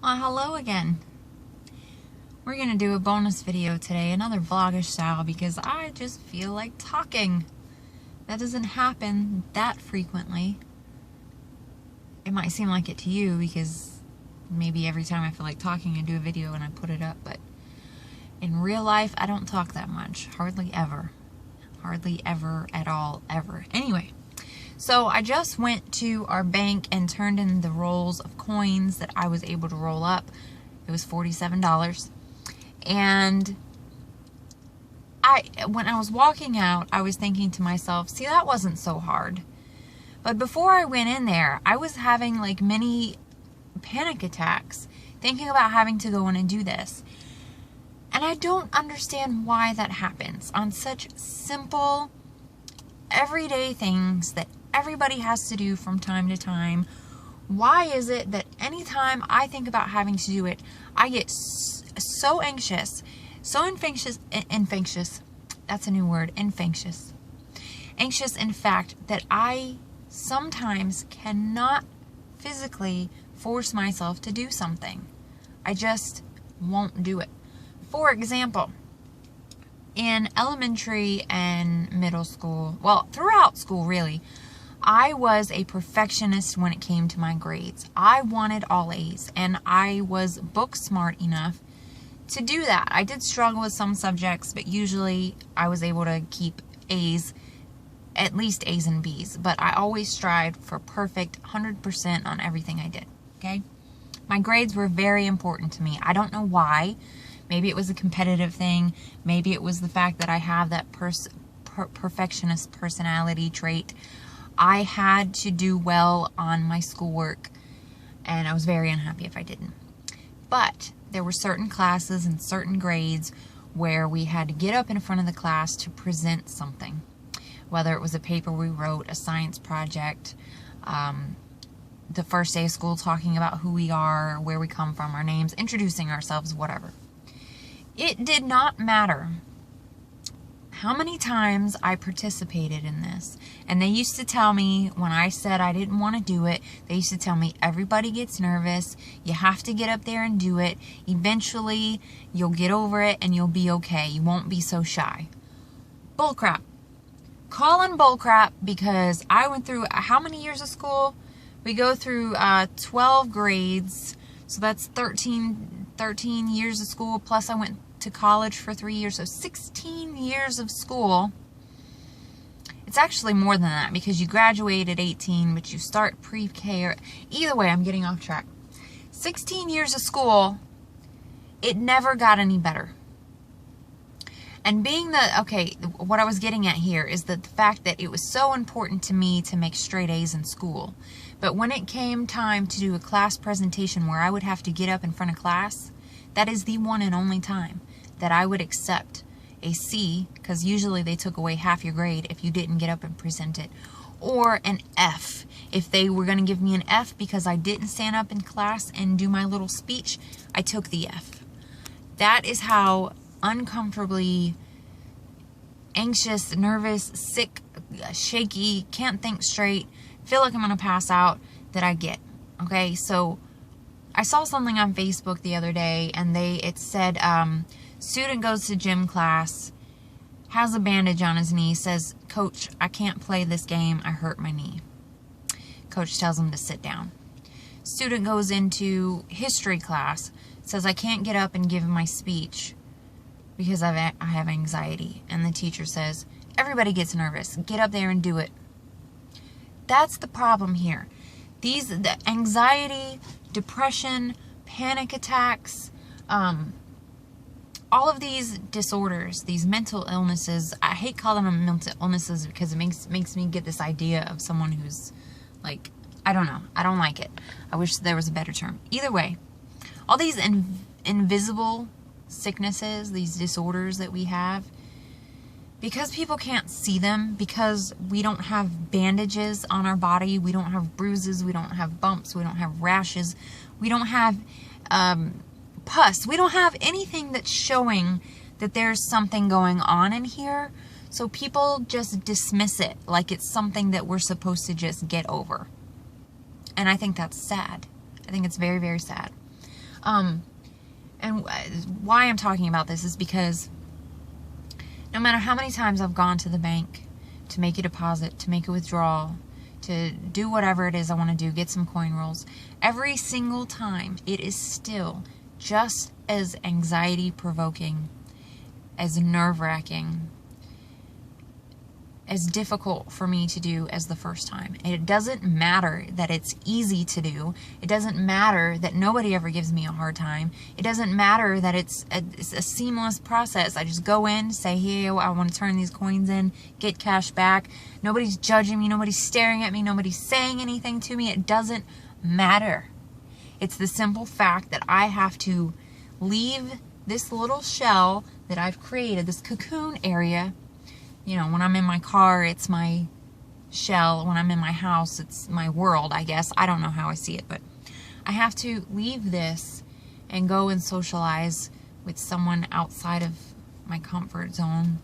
Well, hello again. We're going to do a bonus video today, another vlogish style, because I just feel like talking. That doesn't happen that frequently. It might seem like it to you because maybe every time I feel like talking I do a video and I put it up, but in real life I don't talk that much. Hardly ever. Hardly ever at all, ever. Anyway. So I just went to our bank and turned in the rolls of coins that I was able to roll up. It was $47. And when I was walking out, I was thinking to myself, see, that wasn't so hard. But before I went in there, I was having like many panic attacks, thinking about having to go in and do this. And I don't understand why that happens on such simple, everyday things that everybody has to do from time to time. Why is it that anytime I think about having to do it, I get so anxious, so infectious, that's a new word, infectious. Anxious, in fact, that I sometimes cannot physically force myself to do something. I just won't do it. For example, in elementary and middle school, well, throughout school really, I was a perfectionist when it came to my grades. I wanted all A's, and I was book smart enough to do that. I did struggle with some subjects, but usually I was able to keep A's, at least A's and B's, but I always strived for perfect 100% on everything I did, okay? My grades were very important to me. I don't know why. Maybe it was a competitive thing. Maybe it was the fact that I have that perfectionist personality trait. I had to do well on my schoolwork, and I was very unhappy if I didn't. But there were certain classes and certain grades where we had to get up in front of the class to present something. Whether it was a paper we wrote, a science project, the first day of school talking about who we are, where we come from, our names, introducing ourselves, whatever. It did not matter how many times I participated in this. And they used to tell me, when I said I didn't want to do it, they used to tell me, everybody gets nervous. You have to get up there and do it. Eventually, you'll get over it and you'll be okay. You won't be so shy. Bullcrap. Calling bullcrap, because I went through, how many years of school? We go through 12 grades. So that's 13 years of school, plus I went to college for 3 years, so 16 years of school. It's actually more than that, because you graduate at 18, but you start pre-K, or either way, I'm getting off track. 16 years of school, it never got any better. And being what I was getting at here is that the fact that it was so important to me to make straight A's in school. But when it came time to do a class presentation where I would have to get up in front of class, that is the one and only time that I would accept a C, because usually they took away half your grade if you didn't get up and present it, or an F. If they were going to give me an F because I didn't stand up in class and do my little speech, I took the F. That is how uncomfortably anxious, nervous, sick, shaky, can't think straight, feel like I'm going to pass out that I get. Okay, so I saw something on Facebook the other day, and it said, student goes to gym class, has a bandage on his knee, says, "Coach, I can't play this game, I hurt my knee." Coach tells him to sit down. Student goes into history class, says, "I can't get up and give my speech because I have anxiety." And the teacher says, "Everybody gets nervous, get up there and do it." That's the problem here. The anxiety, depression, panic attacks, all of these disorders, these mental illnesses, I hate calling them mental illnesses because it makes me get this idea of someone who's like, I don't know, I don't like it. I wish there was a better term. Either way, all these invisible sicknesses, these disorders that we have, because people can't see them, because we don't have bandages on our body, we don't have bruises, we don't have bumps, we don't have rashes, we don't have pus, we don't have anything that's showing that there's something going on in here. So people just dismiss it like it's something that we're supposed to just get over. And I think that's sad. I think it's very, very sad. And why I'm talking about this is because no matter how many times I've gone to the bank to make a deposit, to make a withdrawal, to do whatever it is I want to do, get some coin rolls, every single time it is still just as anxiety provoking, as nerve-wracking, as difficult for me to do as the first time. And it doesn't matter that it's easy to do. It doesn't matter that nobody ever gives me a hard time. It doesn't matter that it's a seamless process. I just go in, say, hey, I want to turn these coins in, get cash back. Nobody's judging me. Nobody's staring at me. Nobody's saying anything to me. It doesn't matter. It's the simple fact that I have to leave this little shell that I've created, this cocoon area. You know, when I'm in my car, it's my shell. When I'm in my house, it's my world, I guess. I don't know how I see it, but I have to leave this and go and socialize with someone outside of my comfort zone.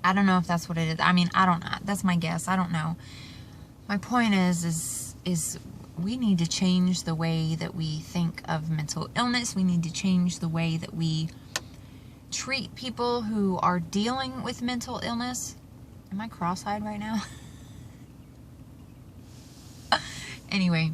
I don't know if that's what it is. I mean, I don't know. That's my guess. I don't know. My point is we need to change the way that we think of mental illness. We need to change the way that we treat people who are dealing with mental illness. Am I cross-eyed right now? Anyway,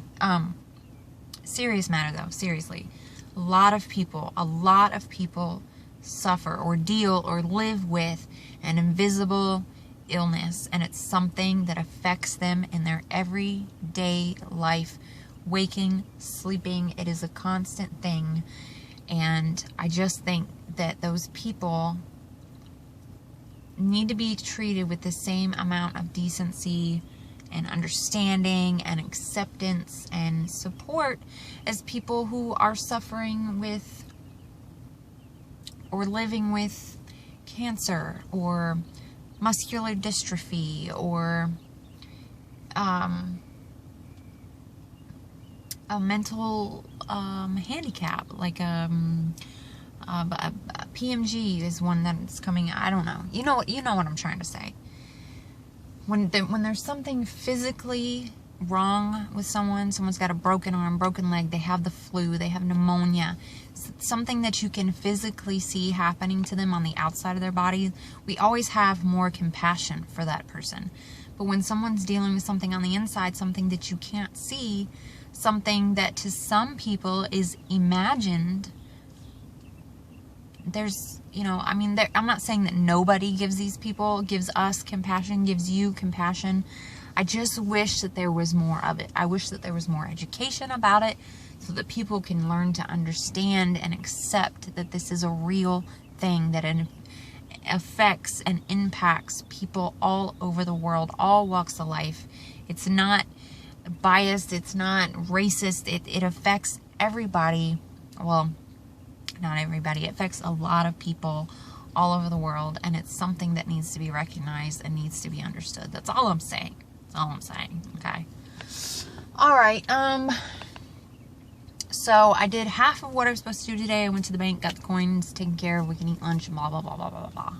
serious matter though, seriously. A lot of people suffer or deal or live with an invisible illness, and it's something that affects them in their everyday life, waking, sleeping. It is a constant thing, and I just think that those people need to be treated with the same amount of decency and understanding and acceptance and support as people who are suffering with or living with cancer or muscular dystrophy or a mental handicap, like PMG is one that's coming. I don't know. You know what I'm trying to say. When there's something physically wrong with someone's got a broken arm, broken leg, they have the flu, they have pneumonia, something that you can physically see happening to them on the outside of their body, we always have more compassion for that person. But when someone's dealing with something on the inside, something that you can't see, something that to some people is imagined, there's, I mean, I'm not saying that nobody gives us compassion, gives you compassion. I just wish that there was more of it. I wish that there was more education about it so that people can learn to understand and accept that this is a real thing, that it affects and impacts people all over the world, all walks of life. It's not biased. It's not racist. It affects everybody. Well, not everybody. It affects a lot of people all over the world, and it's something that needs to be recognized and needs to be understood. That's all I'm saying. That's all I'm saying. Okay. All right. So I did half of what I was supposed to do today. I went to the bank, got the coins taken care of. We can eat lunch and blah, blah, blah, blah, blah, blah.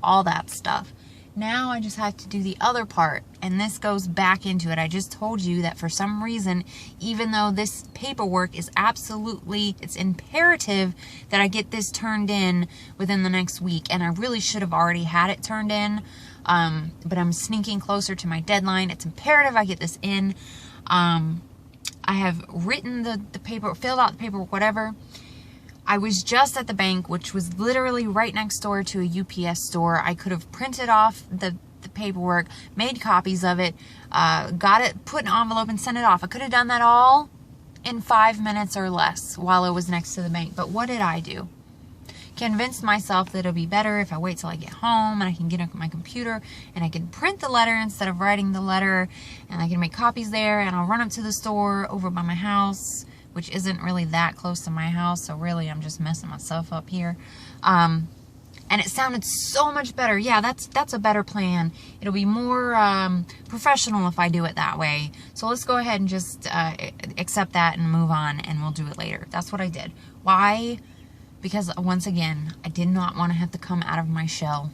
All that stuff. Now I just have to do the other part, and this goes back into it. I just told you that for some reason, even though this paperwork is it's imperative that I get this turned in within the next week, and I really should have already had it turned in, but I'm sneaking closer to my deadline. It's imperative I get this in. I have written the paper, filled out the paperwork, whatever. I was just at the bank, which was literally right next door to a UPS store. I could have printed off the paperwork, made copies of it, got it, put an envelope and sent it off. I could have done that all in 5 minutes or less while I was next to the bank. But what did I do? Convinced myself that it'll be better if I wait till I get home and I can get on my computer and I can print the letter instead of writing the letter, and I can make copies there, and I'll run up to the store over by my house, which isn't really that close to my house, so really I'm just messing myself up here. And it sounded so much better. Yeah, that's a better plan. It'll be more professional if I do it that way. So let's go ahead and just accept that and move on, and we'll do it later. That's what I did. Why? Because once again, I did not want to have to come out of my shell,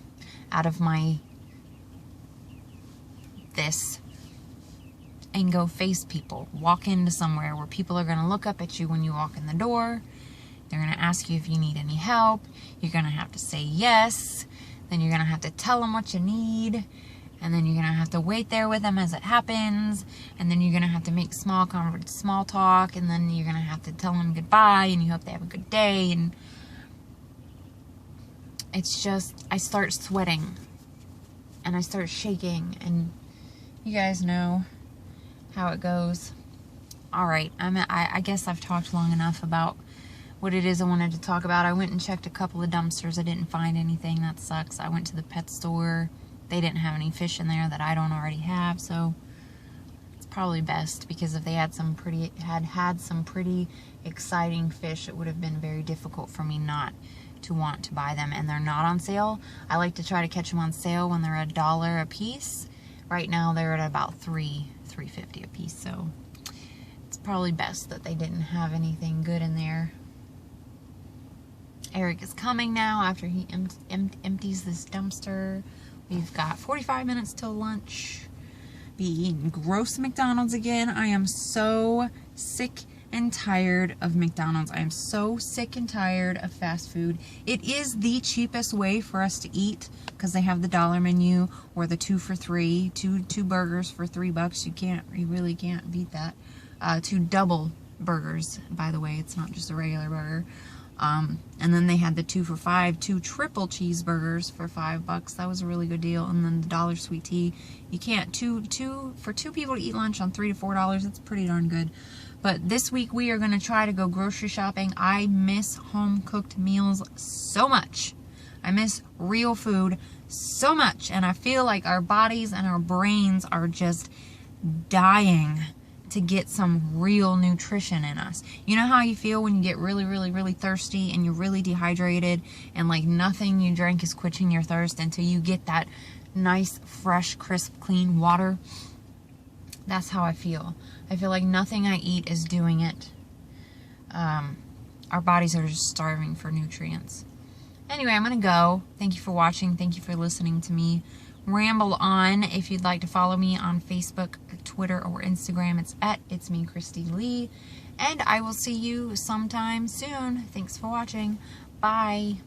out of my this, and go face people. Walk into somewhere where people are going to look up at you when you walk in the door. They're going to ask you if you need any help. You're going to have to say yes. Then you're going to have to tell them what you need. And then you're going to have to wait there with them as it happens. And then you're going to have to make small talk. And then you're going to have to tell them goodbye. And you hope they have a good day. And it's just, I start sweating. And I start shaking. And you guys know how it goes. All right. I guess I've talked long enough about what it is I wanted to talk about. I went and checked a couple of dumpsters. I didn't find anything. That sucks. I went to the pet store. They didn't have any fish in there that I don't already have, so it's probably best, because if they had some pretty exciting fish, it would have been very difficult for me not to want to buy them. And they're not on sale. I like to try to catch them on sale when they're $1 a piece. Right now they're at about $3.50 a piece, so it's probably best that they didn't have anything good in there. Eric is coming now after he empties this dumpster. We've got 45 minutes till lunch. Be eating gross McDonald's again. I am so sick and tired of McDonald's. I am so sick and tired of fast food. It is the cheapest way for us to eat, because they have the dollar menu or the 2 for $3, two burgers for $3. You really can't beat that. 2 double burgers, by the way. It's not just a regular burger. And then they had the 2 for $5, 2 triple cheeseburgers for $5. That was a really good deal. And then the $1 sweet tea. You can't, for two people to eat lunch on $3 to $4, that's pretty darn good. But this week we are going to try to go grocery shopping. I miss home cooked meals so much. I miss real food so much. And I feel like our bodies and our brains are just dying to get some real nutrition in us. You know how you feel when you get really, really, really thirsty and you're really dehydrated and like nothing you drink is quenching your thirst until you get that nice, fresh, crisp, clean water? That's how I feel. I feel like nothing I eat is doing it. Our bodies are just starving for nutrients. Anyway, I'm going to go. Thank you for watching. Thank you for listening to me ramble on. If you'd like to follow me on Facebook, Twitter, or Instagram, it's me, Christy Lee. And I will see you sometime soon. Thanks for watching. Bye.